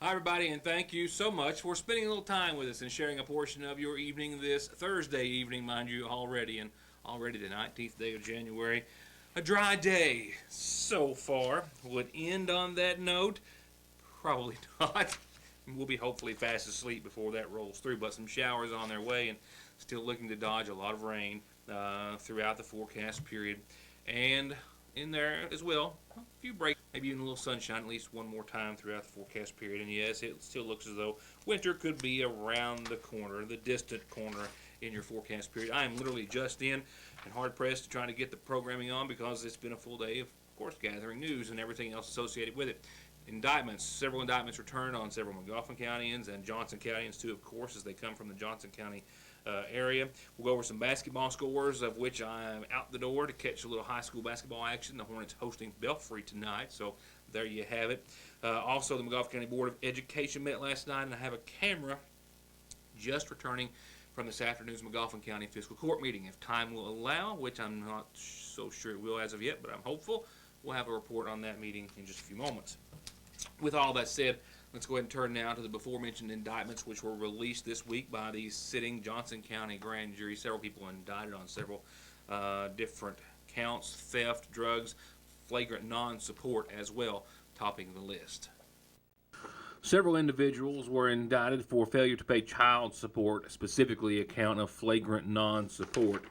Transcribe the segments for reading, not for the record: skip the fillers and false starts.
Hi, everybody, and thank you so much for spending a little time with us and sharing a portion of your evening this Thursday evening, mind you, already the 19th day of January. A dry day so far. Would end on that note? Probably not. We'll be hopefully fast asleep before that rolls through, but some showers on their way and still looking to dodge a lot of rain throughout the forecast period. And in there as well, a few breaks, maybe even a little sunshine at least one more time throughout the forecast period. And yes, it still looks as though winter could be around the corner, the distant corner in your forecast period. I am literally just in and hard pressed to try to get the programming on because it's been a full day of course, gathering news and everything else associated with it. Several indictments returned on several McGoffin Countyans and Johnson Countyans too, of course, as they come from the Johnson County area. We'll go over some basketball scores, of which I'm out the door to catch a little high school basketball action. The Hornets hosting Belfry tonight, so there you have it. Also, the McGoffin County Board of Education met last night, and I have a camera just returning from this afternoon's McGoffin County Fiscal Court meeting. If time will allow, which I'm not so sure it will as of yet, but I'm hopeful, we'll have a report on that meeting in just a few moments. With all that said, let's go ahead and turn now to the before-mentioned indictments, which were released this week by the sitting Johnson County grand jury. Several people indicted on several different counts: theft, drugs, flagrant non-support as well, topping the list. Several individuals were indicted for failure to pay child support, specifically a count of flagrant non-support.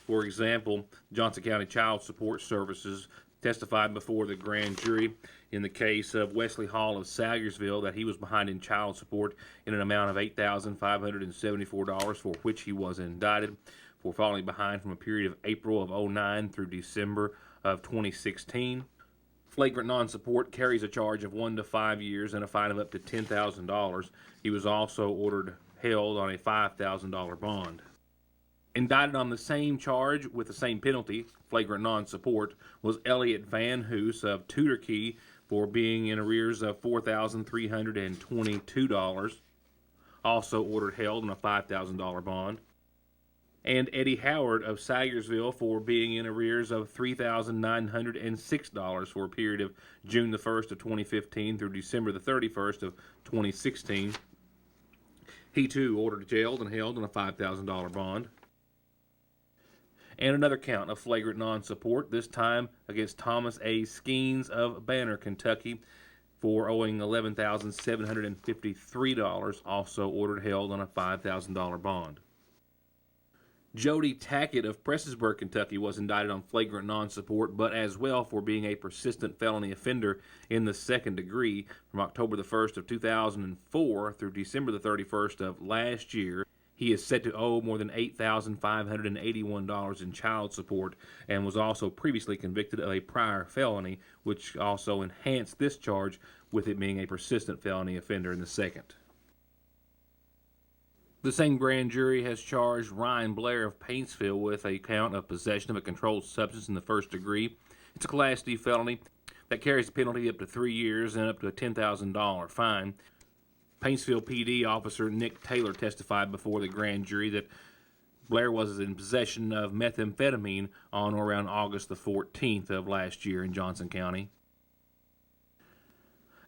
For example, Johnson County Child Support Services testified before the grand jury in the case of Wesley Hall of Salyersville that he was behind in child support in an amount of $8,574, for which he was indicted for falling behind from a period of April of 2009 through December of 2016. Flagrant non-support carries a charge of 1 to 5 years and a fine of up to $10,000. He was also ordered held on a $5,000 bond. Indicted on the same charge with the same penalty, flagrant non-support, was Elliot Van Hoos of Tudor Key for being in arrears of $4,322, also ordered held on a $5,000 bond. And Eddie Howard of Salyersville for being in arrears of $3,906 for a period of June the 1st of 2015 through December the 31st of 2016. He too ordered jailed and held on a $5,000 bond. And another count of flagrant non-support, this time against Thomas A. Skeens of Banner, Kentucky, for owing $11,753, also ordered held on a $5,000 bond. Jody Tackett of Prestonsburg, Kentucky, was indicted on flagrant non-support, but as well for being a persistent felony offender in the second degree from October the 1st of 2004 through December the 31st of last year. He is said to owe more than $8,581 in child support and was also previously convicted of a prior felony, which also enhanced this charge with it being a persistent felony offender in the second. The same grand jury has charged Ryan Blair of Paintsville with a count of possession of a controlled substance in the first degree. It's a Class D felony that carries a penalty up to 3 years and up to a $10,000 fine. Paintsville PD officer Nick Taylor testified before the grand jury that Blair was in possession of methamphetamine on or around August the 14th of last year in Johnson County.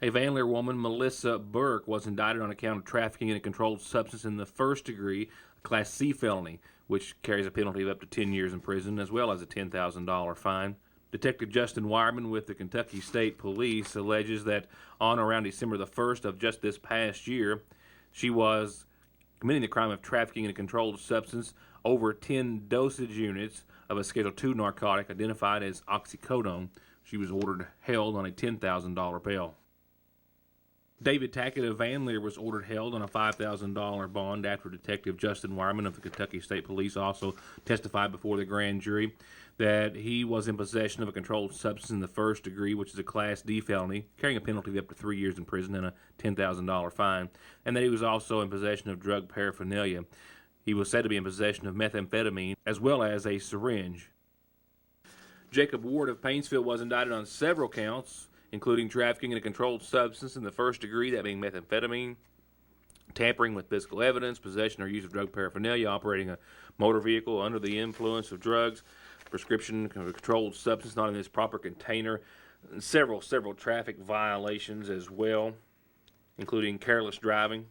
A Van Leer woman, Melissa Burke, was indicted on account of trafficking in a controlled substance in the first degree, a Class C felony, which carries a penalty of up to 10 years in prison as well as a $10,000 fine. Detective Justin Wireman with the Kentucky State Police alleges that on or around December the 1st of just this past year, she was committing the crime of trafficking in a controlled substance over 10 dosage units of a Schedule II narcotic identified as oxycodone. She was ordered held on a $10,000 bail. David Tackett of Van Leer was ordered held on a $5,000 bond after Detective Justin Wireman of the Kentucky State Police also testified before the grand jury that he was in possession of a controlled substance in the first degree, which is a Class D felony, carrying a penalty of up to 3 years in prison and a $10,000 fine, and that he was also in possession of drug paraphernalia. He was said to be in possession of methamphetamine as well as a syringe. Jacob Ward of Paintsville was indicted on several counts, including trafficking in a controlled substance in the first degree, that being methamphetamine, tampering with physical evidence, possession or use of drug paraphernalia, operating a motor vehicle under the influence of drugs, prescription of a controlled substance not in its proper container, and several traffic violations as well. including careless driving.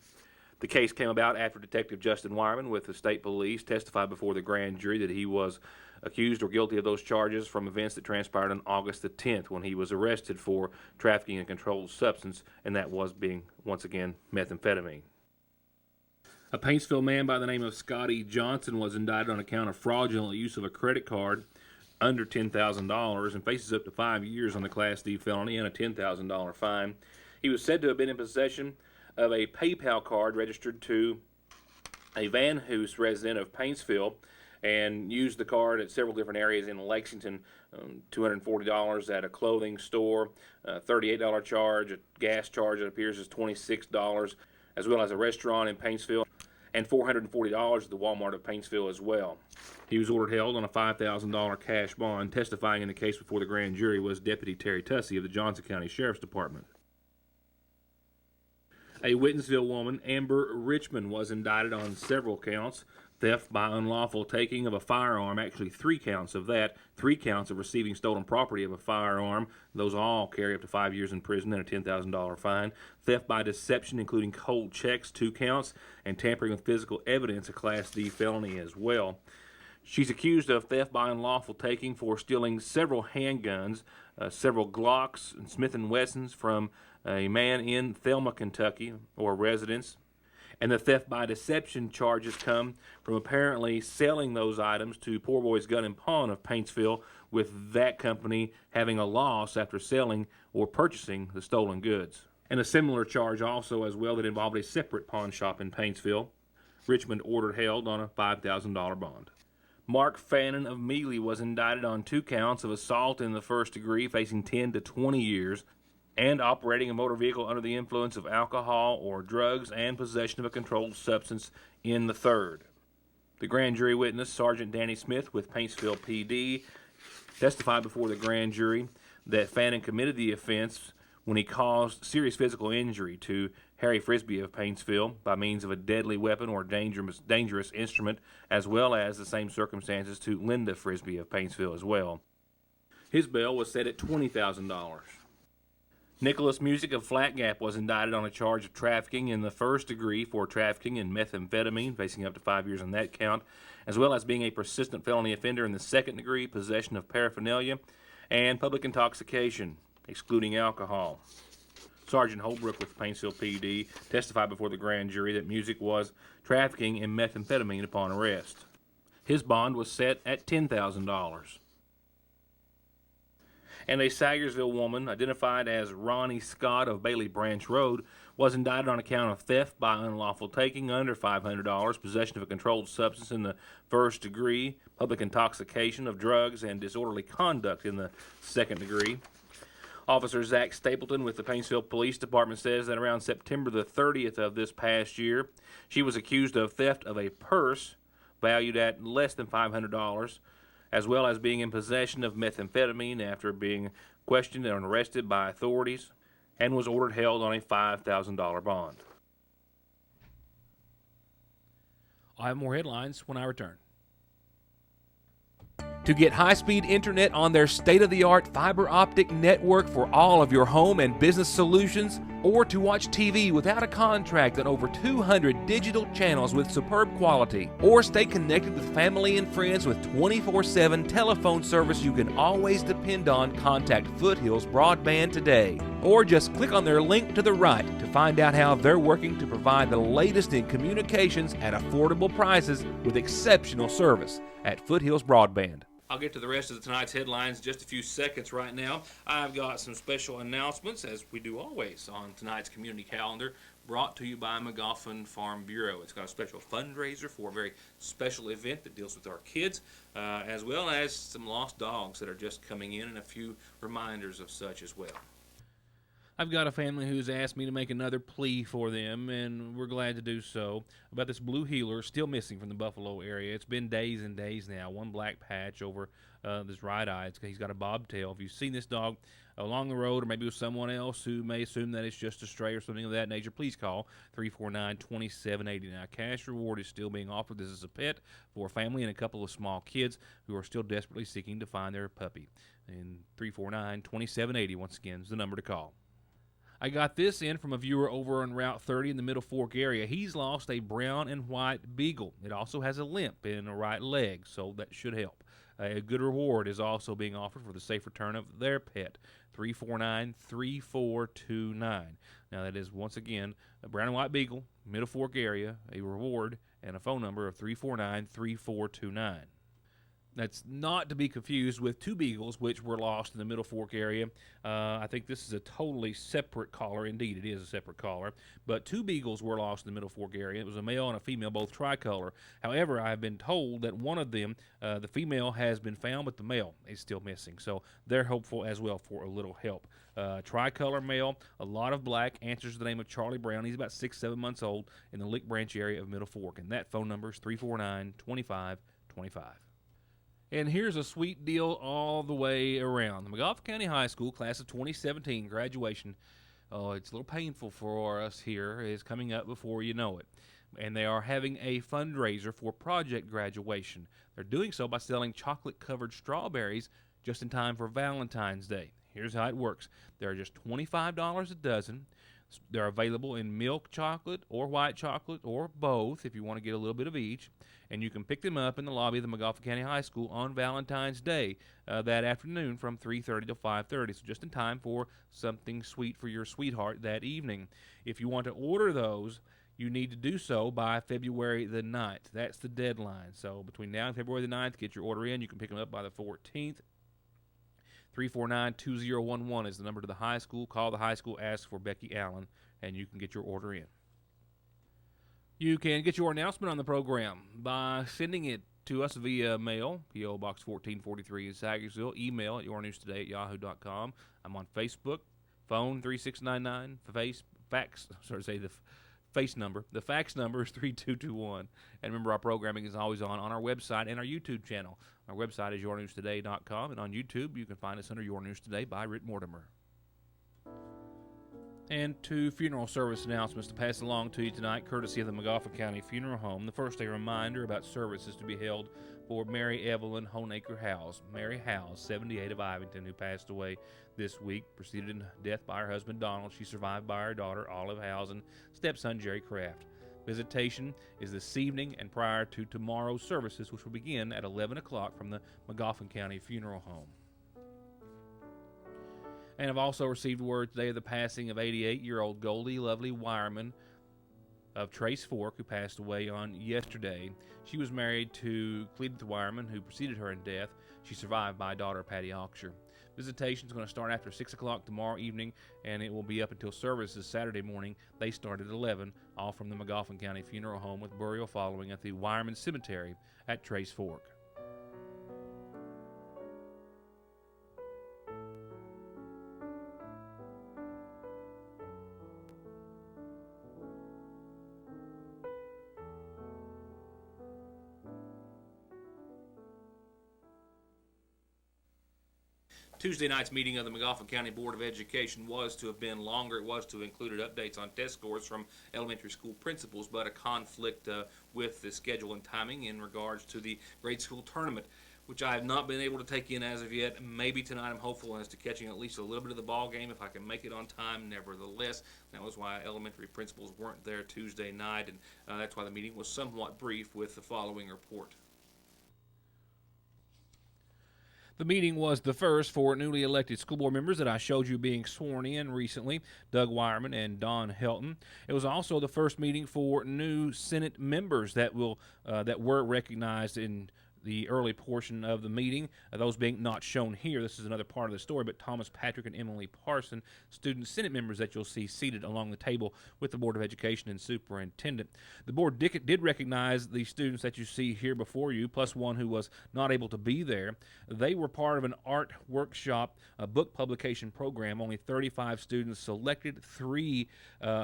The case came about after Detective Justin Wireman with the state police testified before the grand jury that he was accused or guilty of those charges from events that transpired on August the 10th when he was arrested for trafficking a controlled substance, and that was being, once again, methamphetamine. A Paintsville man by the name of Scotty Johnson was indicted on account of fraudulent use of a credit card under $10,000 and faces up to 5 years on the Class D felony and a $10,000 fine. He was said to have been in possession of a PayPal card registered to a Van Hoos resident of Paintsville and used the card at several different areas in Lexington. $240 at a clothing store, $38 charge, a gas charge that appears as $26, as well as a restaurant in Paintsville, and $440 at the Walmart of Paintsville as well. He was ordered held on a $5,000 cash bond. Testifying in the case before the grand jury was Deputy Terry Tussey of the Johnson County Sheriff's Department. A Whitensville woman, Amber Richmond, was indicted on several counts. Theft by unlawful taking of a firearm, actually 3 counts of that, 3 counts of receiving stolen property of a firearm. Those all carry up to 5 years in prison and a $10,000 fine. Theft by deception, including cold checks, 2 counts, and tampering with physical evidence, a Class D felony as well. She's accused of theft by unlawful taking for stealing several handguns, several Glocks and Smith & Wessons from a man in Thelma, Kentucky, or residence. And the theft by deception charges come from apparently selling those items to Poor Boys Gun and Pawn of Paintsville, with that company having a loss after selling or purchasing the stolen goods. And a similar charge also as well that involved a separate pawn shop in Paintsville. Richmond ordered held on a $5,000 bond. Mark Fannin of Mealy was indicted on 2 counts of assault in the first degree, facing 10 to 20 years, and operating a motor vehicle under the influence of alcohol or drugs and possession of a controlled substance in the third. The grand jury witness, Sergeant Danny Smith with Paintsville PD, testified before the grand jury that Fannin committed the offense when he caused serious physical injury to Harry Frisbee of Paintsville by means of a deadly weapon or dangerous instrument, as well as the same circumstances to Linda Frisbee of Paintsville as well. His bail was set at $20,000. Nicholas Music of Flat Gap was indicted on a charge of trafficking in the first degree for trafficking in methamphetamine, facing up to 5 years on that count, as well as being a persistent felony offender in the second degree, possession of paraphernalia, and public intoxication, excluding alcohol. Sergeant Holbrook with Paintsville PD testified before the grand jury that Music was trafficking in methamphetamine upon arrest. His bond was set at $10,000. And a Sayersville woman, identified as Ronnie Scott of Bailey Branch Road, was indicted on account of theft by unlawful taking under $500, possession of a controlled substance in the first degree, public intoxication of drugs, and disorderly conduct in the second degree. Officer Zach Stapleton with the Paintsville Police Department says that around September the 30th of this past year, she was accused of theft of a purse valued at less than $500, as well as being in possession of methamphetamine after being questioned and arrested by authorities, and was ordered held on a $5,000 bond. I'll have more headlines when I return. To get high-speed internet on their state-of-the-art fiber optic network for all of your home and business solutions, or to watch TV without a contract on over 200 digital channels with superb quality, or stay connected with family and friends with 24/7 telephone service you can always depend on, contact Foothills Broadband today. Or just click on their link to the right to find out how they're working to provide the latest in communications at affordable prices with exceptional service at Foothills Broadband. I'll get to the rest of tonight's headlines in just a few seconds. Right now, I've got some special announcements, as we do always on tonight's community calendar, brought to you by McGoffin Farm Bureau. It's got a special fundraiser for a very special event that deals with our kids, as well as some lost dogs that are just coming in, and a few reminders of such as well. I've got a family who's asked me to make another plea for them, and we're glad to do so, about this blue heeler still missing from the Buffalo area. It's been days and days now. One black patch over this right eye. He's got a bobtail. If you've seen this dog along the road or maybe with someone else who may assume that it's just a stray or something of that nature, please call 349-2780. Now, cash reward is still being offered. This is a pet for a family and a couple of small kids who are still desperately seeking to find their puppy. And 349-2780, once again, is the number to call. I got this in from a viewer over on Route 30 in the Middle Fork area. He's lost a brown and white beagle. It also has a limp in the right leg, so that should help. A good reward is also being offered for the safe return of their pet. 349-3429. Now that is, once again, a brown and white beagle, Middle Fork area, a reward, and a phone number of 349-3429. That's not to be confused with two beagles which were lost in the Middle Fork area. I think this is a totally separate caller. Indeed, it is a separate caller. But two beagles were lost in the Middle Fork area. It was a male and a female, both tricolor. However, I have been told that one of them, the female, has been found, but the male is still missing. So they're hopeful as well for a little help. Tricolor male, a lot of black, answers to the name of Charlie Brown. He's about 6-7 months old in the Lick Branch area of Middle Fork. And that phone number is 349-2525. And here's a sweet deal all the way around. The McGoffin County High School class of 2017 graduation, it's a little painful for us here, is coming up before you know it. And they are having a fundraiser for project graduation. They're doing so by selling chocolate-covered strawberries just in time for Valentine's Day. Here's how it works. They're just $25 a dozen. They're available in milk chocolate or white chocolate or both if you want to get a little bit of each. And you can pick them up in the lobby of the McGoffin County High School on Valentine's Day that afternoon from 3:30 to 5:30. So just in time for something sweet for your sweetheart that evening. If you want to order those, you need to do so by February the 9th. That's the deadline. So between now and February the 9th, get your order in. You can pick them up by the 14th. 349-2011 is the number to the high school. Call the high school, ask for Becky Allen, and you can get your order in. You can get your announcement on the program by sending it to us via mail, P.O. Box 1443 in Sagersville, email at yournewstoday@yahoo.com. I'm on Facebook, phone 3699, fax number. The fax number is 3221. And remember, our programming is always on our website and our YouTube channel. Our website is yournewstoday.com, and on YouTube you can find us under Your News Today by Ritt Mortimer. And two funeral service announcements to pass along to you tonight, courtesy of the McGoffin County Funeral Home. The first, a reminder about services to be held for Mary Evelyn Honaker Howes. Mary Howes, 78 of Ivington, who passed away this week, preceded in death by her husband Donald. She survived by her daughter Olive Howes and stepson Jerry Kraft. Visitation is this evening and prior to tomorrow's services, which will begin at 11 o'clock from the McGoffin County Funeral Home. And I've also received word today of the passing of 88-year-old Goldie Lovely Wireman of Trace Fork, who passed away on yesterday. She was married to Cletus Wireman, who preceded her in death. She survived by daughter Patty Oxshire. Visitation is going to start after 6 o'clock tomorrow evening, and it will be up until services Saturday morning. They start at 11, all from the McGoffin County Funeral Home, with burial following at the Wireman Cemetery at Trace Fork. Tuesday night's meeting of the McGoffin County Board of Education was to have been longer. It was to have included updates on test scores from elementary school principals, but a conflict with the schedule and timing in regards to the grade school tournament, which I have not been able to take in as of yet. Maybe tonight I'm hopeful as to catching at least a little bit of the ball game if I can make it on time. Nevertheless, that was why elementary principals weren't there Tuesday night, and that's why the meeting was somewhat brief with the following report. The meeting was the first for newly elected school board members that I showed you being sworn in recently, Doug Wireman and Don Helton. It was also the first meeting for new Senate members that were recognized in the early portion of the meeting, those being not shown here. This is another part of the story, but Thomas Patrick and Emily Parson, student Senate members that you'll see seated along the table with the Board of Education and Superintendent. The board did recognize the students that you see here before you, plus one who was not able to be there. They were part of an art workshop, a book publication program. Only 35 students selected. 3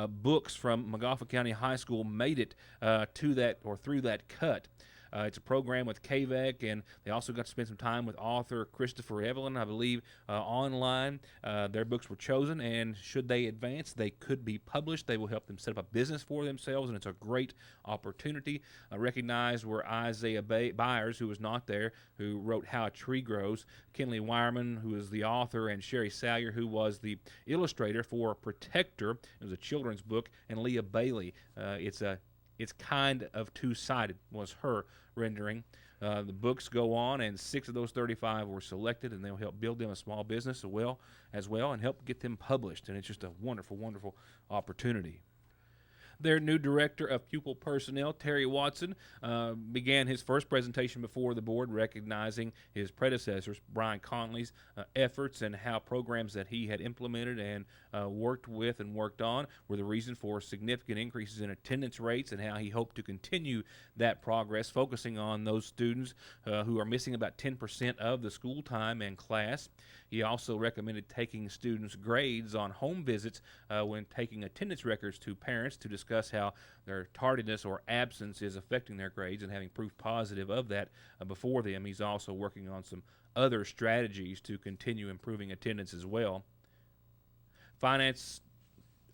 books from McGoffin County High School made it to that or through that cut. It's a program with KVEC, and they also got to spend some time with author Christopher Evelyn, I believe, online. Their books were chosen, and should they advance, they could be published. They will help them set up a business for themselves, and it's a great opportunity. Recognized were Isaiah Byers, who was not there, who wrote How a Tree Grows, Kenley Wireman, who is the author, and Sherry Salyer, who was the illustrator for Protector. It was a children's book, and Leah Bailey. It's kind of two-sided was her rendering. The books go on, and 6 of those 35 were selected, and they'll help build them a small business as well and help get them published. And it's just a wonderful, wonderful opportunity. Their new director of pupil personnel, Terry Watson, began his first presentation before the board, recognizing his predecessors, Brian Conley's efforts and how programs that he had implemented and worked with and worked on were the reason for significant increases in attendance rates, and how he hoped to continue that progress, focusing on those students who are missing about 10% of the school time and class. He also recommended taking students' grades on home visits when taking attendance records to parents to discuss how their tardiness or absence is affecting their grades, and having proof positive of that before them. He's also working on some other strategies to continue improving attendance as well. Finance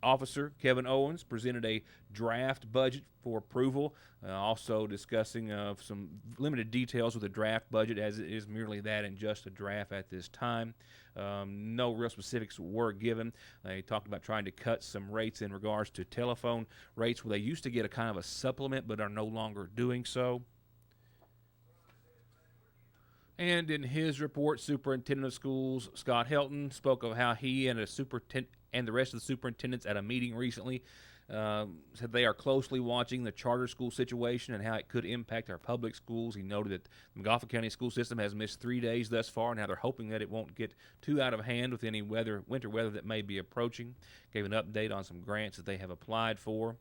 Officer Kevin Owens presented a draft budget for approval, also discussing some limited details with the draft budget, as it is merely that and just a draft at this time. No real specifics were given. They talked about trying to cut some rates in regards to telephone rates, where they used to get a kind of a supplement but are no longer doing so. And in his report, Superintendent of Schools Scott Helton spoke of how he and the rest of the superintendents at a meeting recently said they are closely watching the charter school situation and how it could impact our public schools. He noted that the McGoffin County school system has missed 3 days thus far, and how they're hoping that it won't get too out of hand with any winter weather that may be approaching. Gave an update on some grants that they have applied for.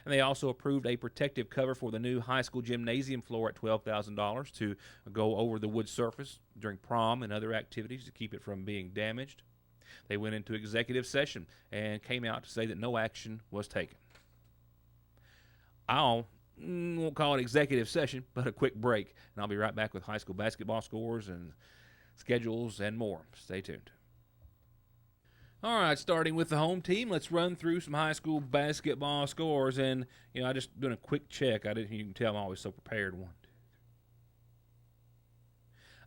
And they also approved a protective cover for the new high school gymnasium floor at $12,000 to go over the wood surface during prom and other activities to keep it from being damaged. They went into executive session and came out to say that no action was taken. I won't call it executive session, but a quick break. And I'll be right back with high school basketball scores and schedules and more. Stay tuned. All right, starting with the home team, let's run through some high school basketball scores. And, I just doing a quick check. You can tell I'm always so prepared.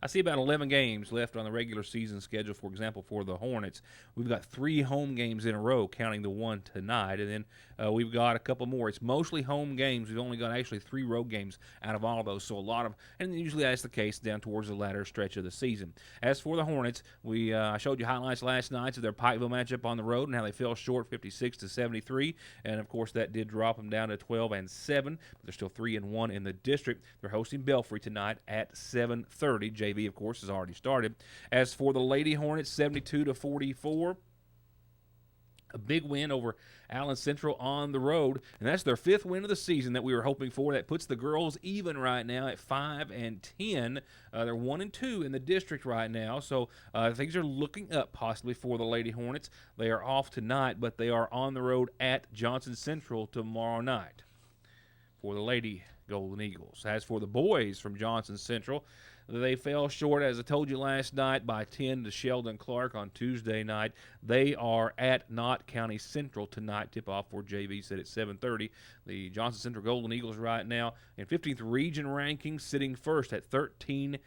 I see about 11 games left on the regular season schedule. For example, for the Hornets, we've got 3 home games in a row, counting the one tonight, and then we've got a couple more. It's mostly home games. We've only got actually 3 road games out of all of those, so a lot of, and usually that's the case down towards the latter stretch of the season. As for the Hornets, I showed you highlights last night of their Pikeville matchup on the road and how they fell short 56-73, and of course that did drop them down to 12-7, but they're still 3-1 in the district. They're hosting Belfry tonight at 7:30. JV, of course, has already started. As for the Lady Hornets, 72-44. A big win over Allen Central on the road, and that's their 5th win of the season that we were hoping for. That puts the girls even right now at 5-10. They're 1-2 in the district right now, so things are looking up possibly for the Lady Hornets. They are off tonight, but they are on the road at Johnson Central tomorrow night for the Lady Golden Eagles. As for the boys from Johnson Central, they fell short, as I told you last night, by 10 to Sheldon Clark on Tuesday night. They are at Knott County Central tonight. Tip-off for JV set at 7:30. The Johnson Central Golden Eagles right now in 15th region rankings, sitting first at 13-5.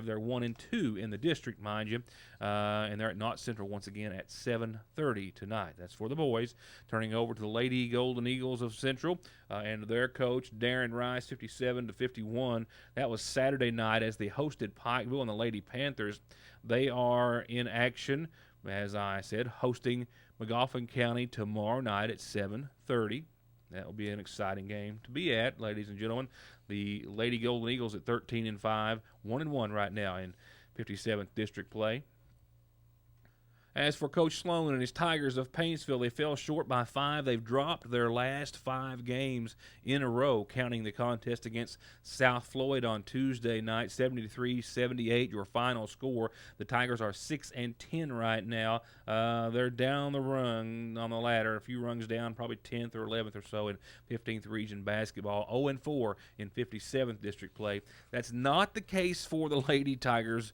They're 1-2 in the district, mind you, and they're at Knott Central once again at 7:30 tonight. That's for the boys. Turning over to the Lady Golden Eagles of Central and their coach Darren Rice, 57-51. That was Saturday night as they hosted Pikeville, and the Lady Panthers. They are in action, as I said, hosting McGoffin County tomorrow night at 7:30. That will be an exciting game to be at, ladies and gentlemen. The Lady Golden Eagles at 13-5, 1-1 right now in 57th district play. As for Coach Sloan and his Tigers of Paintsville, they fell short by 5. They've dropped their last 5 games in a row, counting the contest against South Floyd on Tuesday night, 73-78, your final score. The Tigers are 6-10 right now. They're down the rung on the ladder, a few rungs down, probably 10th or 11th or so in 15th Region basketball, 0-4 in 57th District play. That's not the case for the Lady Tigers.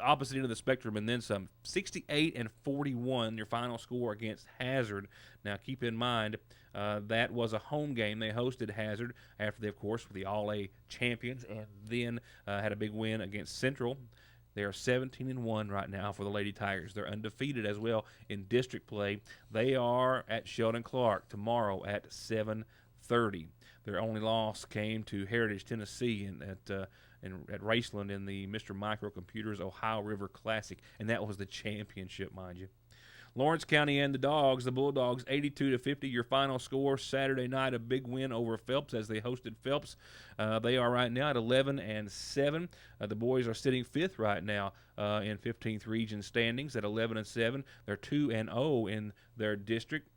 Opposite end of the spectrum, and then some. 68-41, your final score against Hazard. Now, keep in mind, that was a home game. They hosted Hazard after they, of course, were the All-A champions, and then had a big win against Central. They are 17-1 right now for the Lady Tigers. They're undefeated as well in district play. They are at Sheldon Clark tomorrow at 7:30. Their only loss came to Heritage, Tennessee, at Raceland in the Mr. Microcomputers Ohio River Classic, and that was the championship, mind you. Lawrence County and the Bulldogs, 82-50, your final score. Saturday night, a big win over Phelps as they hosted Phelps. They are right now at 11-7. The boys are sitting 5th right now in 15th Region standings at 11-7. They're 2-0 in their district,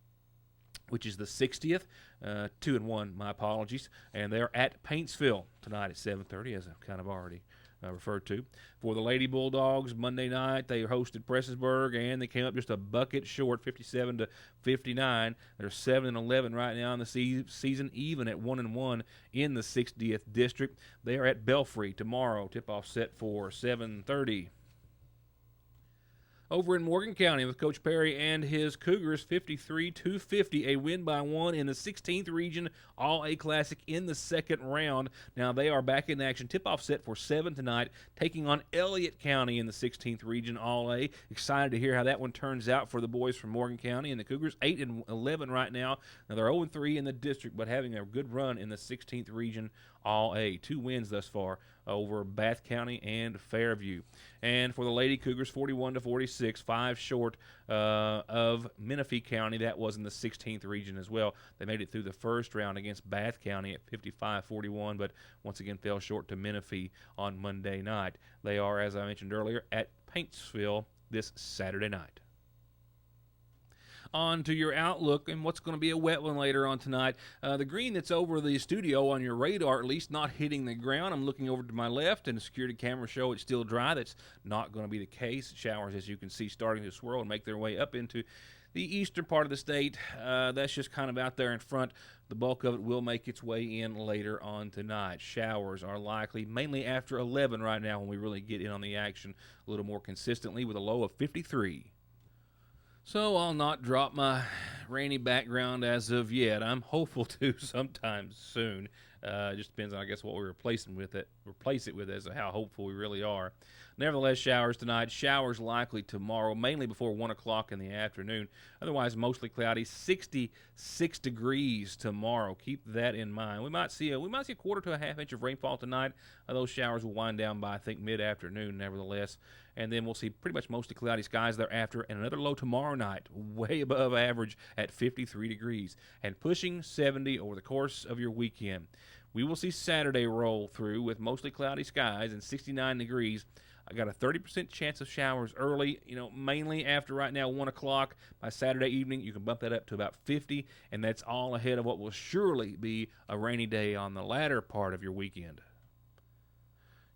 which is the 60th, 2-1, my apologies. And they're at Paintsville tonight at 7:30, as I've kind of already referred to. For the Lady Bulldogs, Monday night, they hosted Prestonsburg, and they came up just a bucket short, 57-59. They're 7-11 right now in the season, even at 1-1 in the 60th District. They are at Belfry tomorrow, tip-off set for 7:30. Over in Morgan County with Coach Perry and his Cougars, 53-50, a win by 1 in the 16th Region All-A Classic in the second round. Now they are back in action. Tip-off set for 7 tonight, taking on Elliott County in the 16th Region All-A. Excited to hear how that one turns out for the boys from Morgan County. And the Cougars, 8-11 right now. Now they're 0-3 in the district, but having a good run in the 16th Region All-A. 2 wins thus far over Bath County and Fairview. And for the Lady Cougars, 41-46, 5 short of Menifee County. That was in the 16th Region as well. They made it through the first round against Bath County at 55-41, but once again fell short to Menifee on Monday night. They are, as I mentioned earlier, at Paintsville this Saturday night. On to your outlook and what's going to be a wet one later on tonight. The green that's over the studio on your radar, at least not hitting the ground. I'm looking over to my left, and the security camera show it's still dry. That's not going to be the case. Showers, as you can see, starting to swirl and make their way up into the eastern part of the state. That's just kind of out there in front. The bulk of it will make its way in later on tonight. Showers are likely mainly after 11 right now when we really get in on the action a little more consistently with a low of 53. So I'll not drop my rainy background as of yet. I'm hopeful to sometime soon. Just depends on, I guess, what we replace it with as to how hopeful we really are. Nevertheless, showers tonight. Showers likely tomorrow, mainly before 1 o'clock in the afternoon. Otherwise, mostly cloudy. 66 degrees tomorrow. Keep that in mind. We might see a quarter to a half inch of rainfall tonight. Those showers will wind down by, I think, mid-afternoon, nevertheless. And then we'll see pretty much mostly cloudy skies thereafter, and another low tomorrow night, way above average at 53 degrees, and pushing 70 over the course of your weekend. We will see Saturday roll through with mostly cloudy skies and 69 degrees. I got a 30% chance of showers early, mainly after right now 1 o'clock. By Saturday evening, you can bump that up to about 50, and that's all ahead of what will surely be a rainy day on the latter part of your weekend.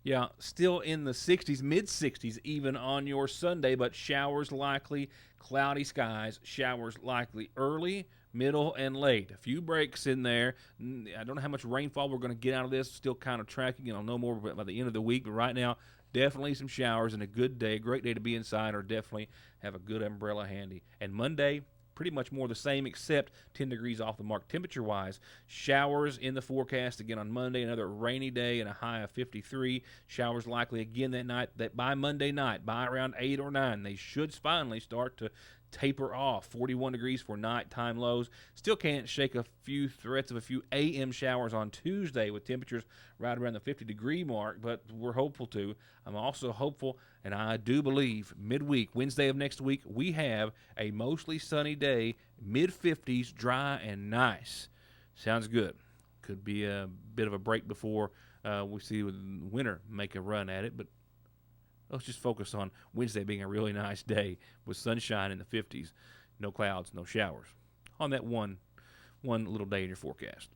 Yeah, still in the 60s, mid-60s even on your Sunday, but showers likely, cloudy skies, showers likely early, middle, and late. A few breaks in there. I don't know how much rainfall we're going to get out of this. Still kind of tracking, and I'll know more by the end of the week, but right now, definitely some showers and a good day, great day to be inside, or definitely have a good umbrella handy. And Monday, pretty much more the same except 10 degrees off the mark temperature-wise. Showers in the forecast again on Monday, another rainy day and a high of 53. Showers likely again that night. That by Monday night, by around 8 or 9, they should finally start to taper off. 41 degrees for nighttime lows. Still can't shake a few threats of a few AM showers on Tuesday with temperatures right around the 50-degree mark, but we're hopeful to. I'm also hopeful, and I do believe, midweek, Wednesday of next week, we have a mostly sunny day, mid-50s, dry and nice. Sounds good. Could be a bit of a break before we see winter make a run at it, but Let's just focus on Wednesday being a really nice day with sunshine in the 50s, no clouds, no showers on that one little day in your forecast.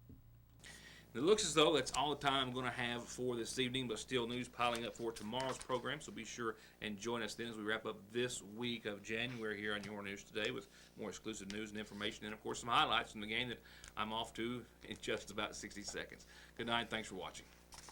It looks as though that's all the time I'm going to have for this evening, but still news piling up for tomorrow's program, so be sure and join us then as we wrap up this week of January here on Your News Today with more exclusive news and information and, of course, some highlights from the game that I'm off to in just about 60 seconds. Good night. Thanks for watching.